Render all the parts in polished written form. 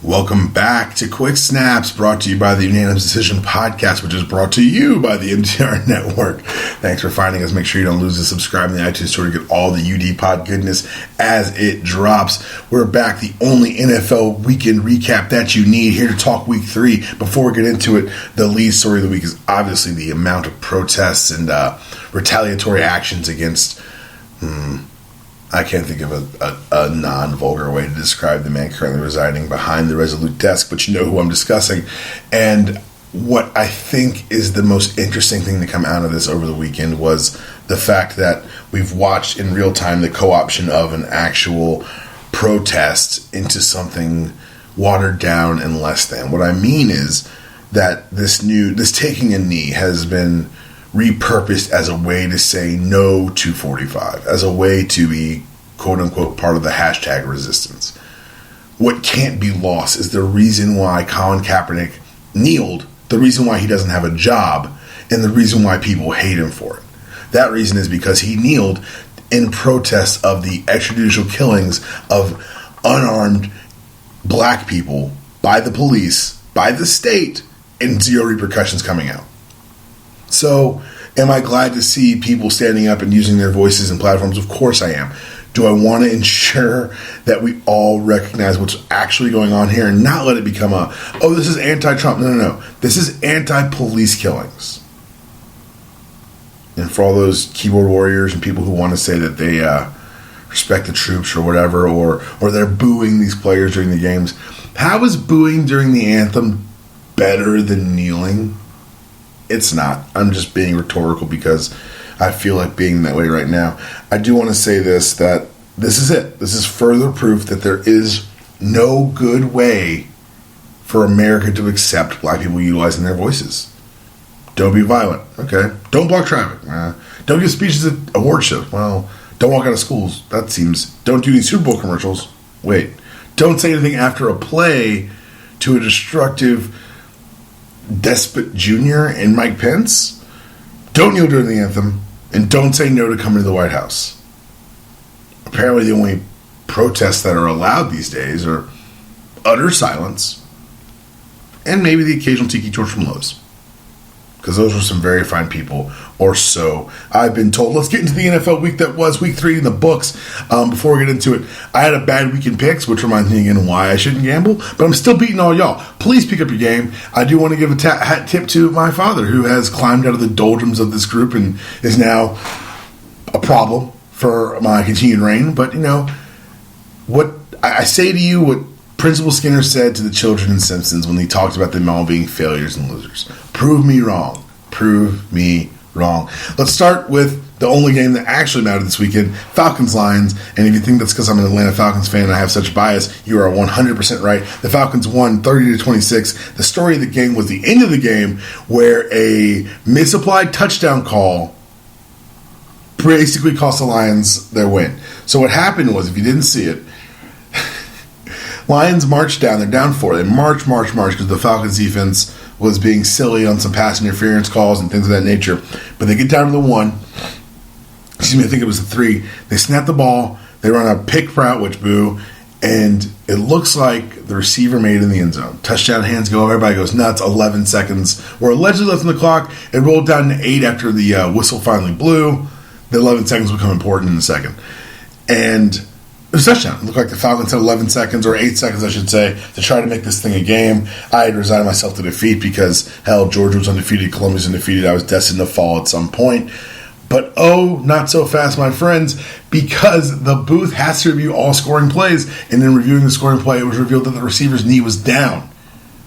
Welcome back to Quick Snaps, brought to you by the Unanimous Decision Podcast, which is brought to you by the MTR Network. Thanks for finding us. Make sure you don't lose to subscribe in the iTunes Store to get all the UD Pod goodness as it drops. We're back, the only NFL weekend recap that you need, here to talk Week 3. Before we get into it, the lead story of the week is obviously the amount of protests and retaliatory actions against... I can't think of a non-vulgar way to describe the man currently residing behind the Resolute desk, but you know who I'm discussing. And what I think is the most interesting thing to come out of this over the weekend was the fact that we've watched in real time the co-option of an actual protest into something watered down and less than. What I mean is that this taking a knee has been repurposed as a way to say no to 45, as a way to be quote-unquote part of the hashtag resistance. What can't be lost is the reason why Colin Kaepernick kneeled, the reason why he doesn't have a job, and the reason why people hate him for it. That reason is because he kneeled in protest of the extrajudicial killings of unarmed black people by the police, by the state, and zero repercussions coming out. So, am I glad to see people standing up and using their voices and platforms? Of course I am. Do I want to ensure that we all recognize what's actually going on here and not let it become this is anti-Trump? No. This is anti-police killings. And for all those keyboard warriors and people who want to say that they respect the troops or whatever, or they're booing these players during the games, how is booing during the anthem better than kneeling? It's not. I'm just being rhetorical because I feel like being that way right now. I do want to say that this is it. This is further proof that there is no good way for America to accept black people utilizing their voices. Don't be violent. Okay. Don't block traffic. Don't give speeches at award shows. Well, don't walk out of schools. That seems... Don't do these Super Bowl commercials. Wait. Don't say anything after a play to a destructive... Despot Jr. and Mike Pence. Don't kneel during the anthem, and don't say no to coming to the White House. Apparently the only protests that are allowed these days are utter silence and maybe the occasional tiki torch from Lowe's, because those were some very fine people, or so I've been told. Let's get into the NFL week that was Week 3 in the books. Before we get into it, I had a bad week in picks, which reminds me again why I shouldn't gamble, but I'm still beating all y'all. Please pick up your game. I do want to give a hat tip to my father, who has climbed out of the doldrums of this group and is now a problem for my continued reign. But, what I say to you, what Principal Skinner said to the children in Simpsons when he talked about them all being failures and losers. Prove me wrong. Prove me wrong. Let's start with the only game that actually mattered this weekend, Falcons-Lions. And if you think that's because I'm an Atlanta Falcons fan and I have such bias, you are 100% right. The Falcons won 30-26. The story of the game was the end of the game, where a misapplied touchdown call basically cost the Lions their win. So what happened was, if you didn't see it, Lions marched down. They're down 4. They march because the Falcons defense was being silly on some pass interference calls and things of that nature. But they get down to the 1. I think it was the 3. They snap the ball. They run a pick route, which boo. And it looks like the receiver made it in the end zone. Touchdown, hands go up. Everybody goes nuts. 11 seconds were allegedly left on the clock. It rolled down to 8 after the whistle finally blew. The 11 seconds will become important in a second. And it was a touchdown. It looked like the Falcons had 11 seconds, or 8 seconds, I should say, to try to make this thing a game. I had resigned myself to defeat because, hell, Georgia was undefeated, Columbia's undefeated. I was destined to fall at some point. But not so fast, my friends, because the booth has to review all scoring plays. And in reviewing the scoring play, it was revealed that the receiver's knee was down,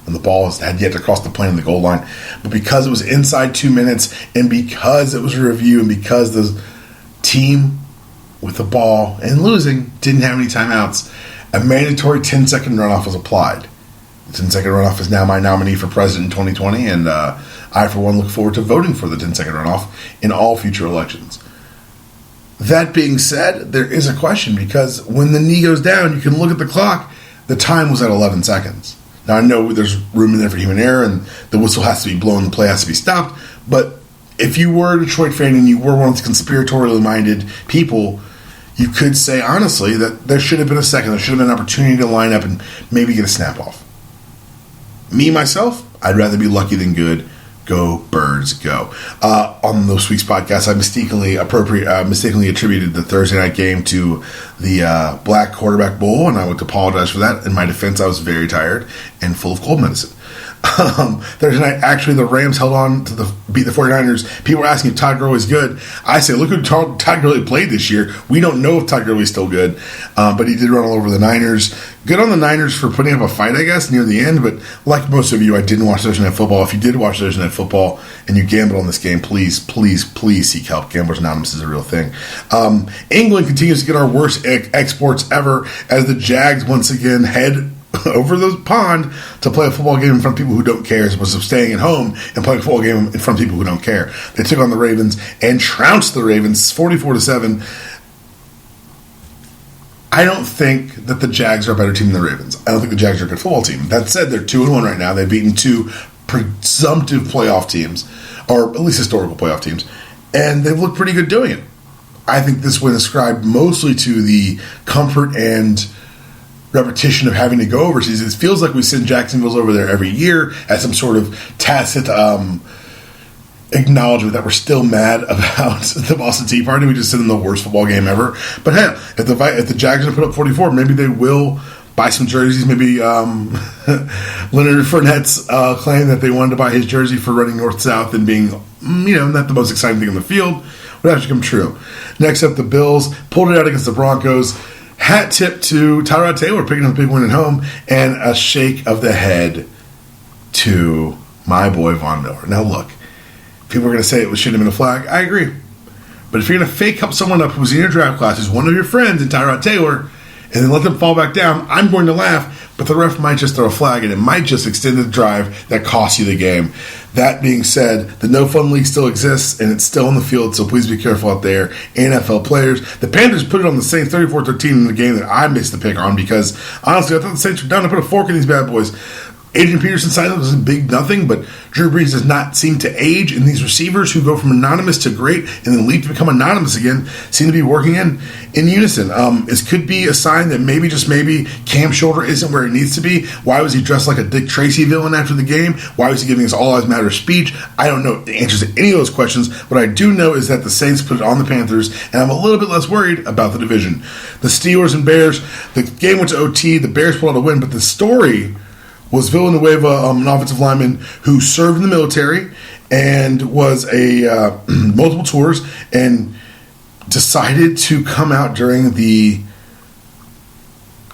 and the ball had yet to cross the plane of the goal line. But because it was inside 2 minutes, and because it was a review, and because the team with the ball and losing didn't have any timeouts, a mandatory 10-second runoff was applied. The 10-second runoff is now my nominee for president in 2020, and I, for one, look forward to voting for the 10-second runoff in all future elections. That being said, there is a question, because when the knee goes down, you can look at the clock. The time was at 11 seconds. Now, I know there's room in there for human error, and the whistle has to be blown, the play has to be stopped, but if you were a Detroit fan and you were one of the conspiratorially minded people, you could say honestly that there should have been a second. There should have been an opportunity to line up and maybe get a snap off. Me, myself, I'd rather be lucky than good. Go Birds, go. On this week's podcast, I mistakenly attributed the Thursday night game to the Black Quarterback Bowl, and I would apologize for that. In my defense, I was very tired and full of cold medicine. Thursday night, actually, the Rams held on to beat the 49ers. People were asking if Todd Gurley's good. I say, look who Todd Gurley played this year. We don't know if Todd Gurley's still good, but he did run all over the Niners. Good on the Niners for putting up a fight, I guess, near the end. But like most of you, I didn't watch Thursday Night Football. If you did watch Thursday Night Football and you gambled on this game, please seek help. Gamblers Anonymous is a real thing. England continues to get our worst exports ever as the Jags once again head over the pond to play a football game in front of people who don't care, as opposed to staying at home and playing a football game in front of people who don't care. They took on the Ravens and trounced the Ravens 44-7. I don't think that the Jags are a better team than the Ravens. I don't think the Jags are a good football team. That said, they're 2-1 right now. They've beaten two presumptive playoff teams, or at least historical playoff teams, and they've looked pretty good doing it. I think this win ascribed mostly to the comfort and repetition of having to go overseas. It feels like we send Jacksonville's over there every year as some sort of tacit acknowledgement that we're still mad about the Boston Tea Party. We just send them the worst football game ever. But hell, if the Jags are put up 44, maybe they will buy some jerseys. Maybe Leonard Fournette's claim that they wanted to buy his jersey for running north-south and being, not the most exciting thing on the field would actually come true. Next up, the Bills pulled it out against the Broncos. Hat tip to Tyrod Taylor picking up a big win at home, and a shake of the head to my boy Von Miller. Now look, people are going to say it shouldn't have been a flag. I agree. But if you're going to fake up someone up who's in your draft class, who's one of your friends in Tyrod Taylor, and then let them fall back down, I'm going to laugh, but the ref might just throw a flag, and it might just extend the drive that costs you the game. That being said, the No Fun League still exists, and it's still in the field, so please be careful out there, NFL players. The Panthers put it on the Saints 34-13 in the game that I missed the pick on, because, honestly, I thought the Saints were down to put a fork in these bad boys. Adrian Peterson signed up as a big nothing, but Drew Brees does not seem to age, and these receivers who go from anonymous to great and then leap to become anonymous again seem to be working in unison. This could be a sign that maybe, just maybe, Cam Shoulder isn't where it needs to be. Why was he dressed like a Dick Tracy villain after the game? Why was he giving us all lives matter speech? I don't know the answers to any of those questions. What I do know is that the Saints put it on the Panthers, and I'm a little bit less worried about the division. The Steelers and Bears, the game went to OT. The Bears pulled out a win, but the story was Villanueva, an offensive lineman who served in the military and was a multiple tours, and decided to come out during the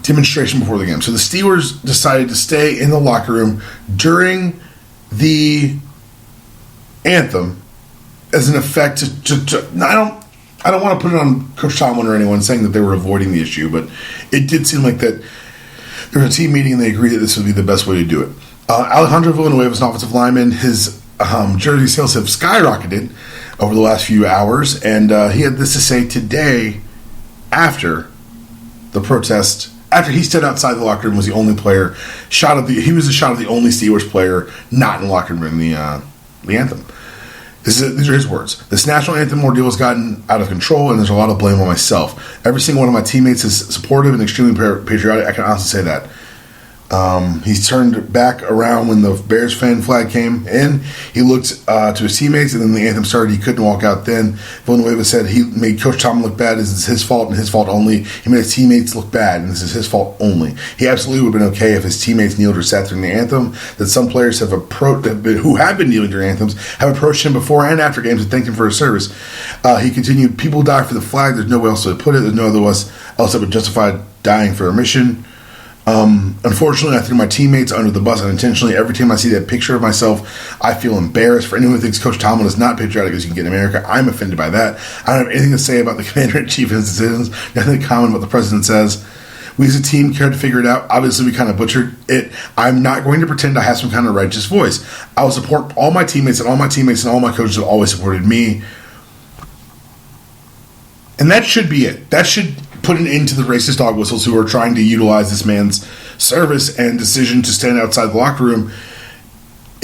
demonstration before the game. So the Steelers decided to stay in the locker room during the anthem as an effect to I don't want to put it on Coach Tomlin or anyone saying that they were avoiding the issue, but it did seem like that there was a team meeting and they agreed that this would be the best way to do it. Alejandro Villanueva is an offensive lineman. His jersey sales have skyrocketed over the last few hours, and he had this to say today after the protest. After he stood outside the locker room, was the only player he was the shot of the only Steelers player not in the locker room in the anthem. These are his words. This national anthem ordeal has gotten out of control, and there's a lot of blame on myself. Every single one of my teammates is supportive and extremely patriotic. I can honestly say that. He's turned back around when the Bears fan flag came in. He looked to his teammates, and then the anthem started. He couldn't walk out then. Villanueva said he made Coach Tomlin look bad. This is his fault and his fault only. He made his teammates look bad, and this is his fault only. He absolutely would have been okay if his teammates kneeled or sat during the anthem. That some players who have been kneeling during anthems have approached him before and after games and thanked him for his service. He continued, people die for the flag. There's no way else to put it. There's no other else that would justify dying for a mission. Unfortunately, I threw my teammates under the bus unintentionally. Every time I see that picture of myself, I feel embarrassed. For anyone who thinks Coach Tomlin is not patriotic as you can get in America, I'm offended by that. I don't have anything to say about the commander-in-chief and his decisions. Nothing to comment about what the president says. We as a team cared to figure it out. Obviously, we kind of butchered it. I'm not going to pretend I have some kind of righteous voice. I will support all my teammates, and all my teammates and all my coaches have always supported me. And that should be it. That should put an end to the racist dog whistles who are trying to utilize this man's service and decision to stand outside the locker room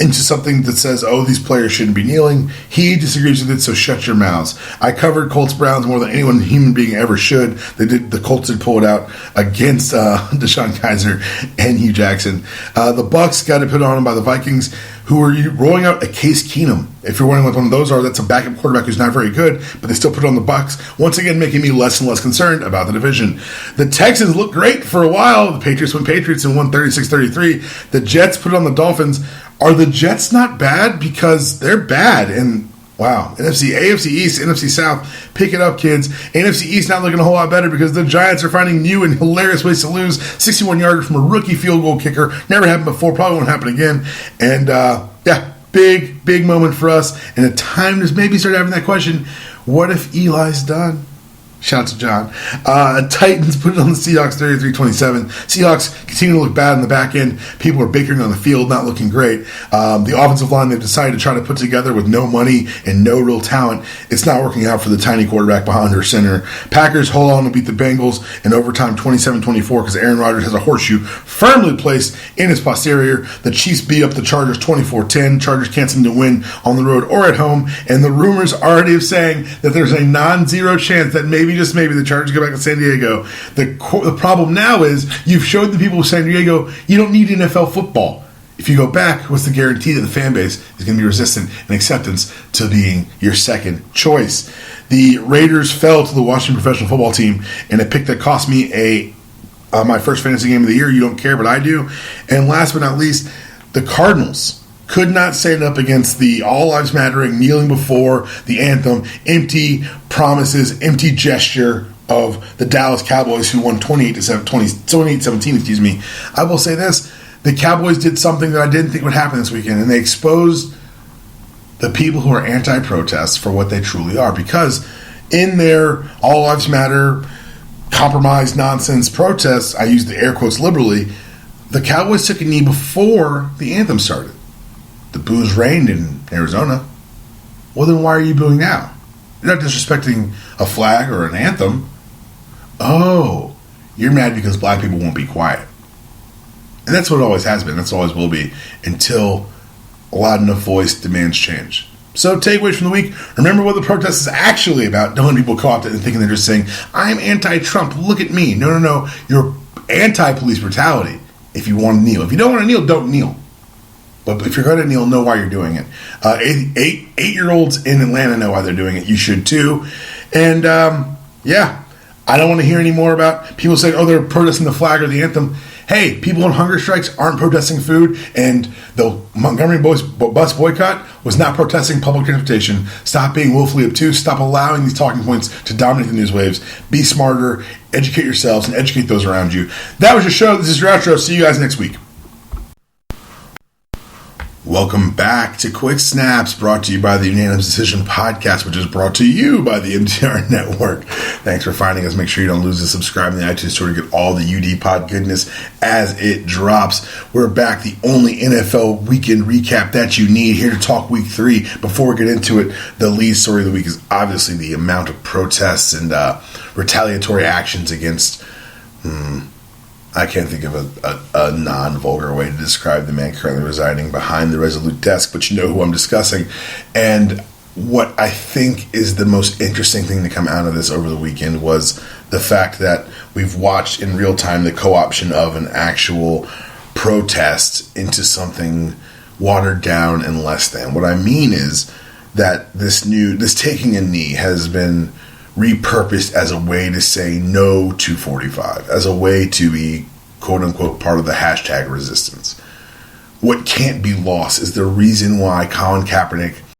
into something that says, oh, these players shouldn't be kneeling. He disagrees with it, so shut your mouths. I covered Colts Browns more than anyone human being ever should. The Colts did pull it out against DeShone Kizer and Hugh Jackson. The Bucs got it put on them by the Vikings, who are rolling out a Case Keenum. If you're wondering what one of those are, that's a backup quarterback who's not very good, but they still put it on the Bucs. Once again, making me less and less concerned about the division. The Texans looked great for a while. The Patriots went Patriots and won 36-33. The Jets put it on the Dolphins. Are the Jets not bad? Because they're bad. And wow, AFC East, NFC South, pick it up, kids. NFC East not looking a whole lot better because the Giants are finding new and hilarious ways to lose. 61-yarder from a rookie field goal kicker. Never happened before, probably won't happen again. And big moment for us. And a time to maybe start having that question, what if Eli's done? Shout out to John. Titans put it on the Seahawks 33-27. Seahawks continue to look bad in the back end. People are bickering on the field, not looking great. The offensive line they've decided to try to put together with no money and no real talent. It's not working out for the tiny quarterback behind her center. Packers hold on to beat the Bengals in overtime 27-24 because Aaron Rodgers has a horseshoe firmly placed in his posterior. The Chiefs beat up the Chargers 24-10. Chargers can't seem to win on the road or at home. And the rumors already of saying that there's a non-zero chance that maybe just maybe the Chargers go back to San Diego. The problem now is you've showed the people of San Diego you don't need NFL football. If you go back, what's the guarantee that the fan base is going to be resistant in acceptance to being your second choice? The Raiders fell to the Washington Professional Football Team in a pick that cost me my first fantasy game of the year. You don't care, but I do. And last but not least, the Cardinals could not stand up against the All Lives Mattering, kneeling before the anthem, empty promises, empty gesture of the Dallas Cowboys, who won 28-17. I will say this: the Cowboys did something that I didn't think would happen this weekend, and they exposed the people who are anti-protest for what they truly are. Because in their All Lives Matter compromise nonsense protests, I use the air quotes liberally, the Cowboys took a knee before the anthem started. The boos reigned in Arizona. Well, then why are you booing now? You're not disrespecting a flag or an anthem. Oh, you're mad because black people won't be quiet. And that's what it always has been. That's always will be until a loud enough voice demands change. So takeaways from the week. Remember what the protest is actually about. Don't let people co-opt it and thinking they're just saying, I'm anti-Trump. Look at me. No. You're anti-police brutality if you want to kneel. If you don't want to kneel, don't kneel. But if you're going to kneel, know why you're doing it. 8-year-olds in Atlanta know why they're doing it. You should too. And I don't want to hear any more about people saying, oh, they're protesting the flag or the anthem. Hey, people on hunger strikes aren't protesting food, and the Montgomery bus boycott was not protesting public transportation. Stop being willfully obtuse. Stop allowing these talking points to dominate the news waves. Be smarter. Educate yourselves and educate those around you. That was your show. This is your outro. See you guys next week. Welcome back to Quick Snaps, brought to you by the Unanimous Decision Podcast, which is brought to you by the MTR Network. Thanks for finding us. Make sure you don't lose to subscribe in the iTunes Store to get all the UD pod goodness as it drops. We're back, the only NFL weekend recap that you need, here to talk Week 3. Before we get into it, the lead story of the week is obviously the amount of protests and retaliatory actions against... I can't think of a non-vulgar way to describe the man currently residing behind the Resolute desk, but you know who I'm discussing. And what I think is the most interesting thing to come out of this over the weekend was the fact that we've watched in real time the co-option of an actual protest into something watered down and less than. What I mean is that this taking a knee has been repurposed as a way to say no to 45, as a way to be quote-unquote part of the hashtag resistance. What can't be lost is the reason why Colin Kaepernick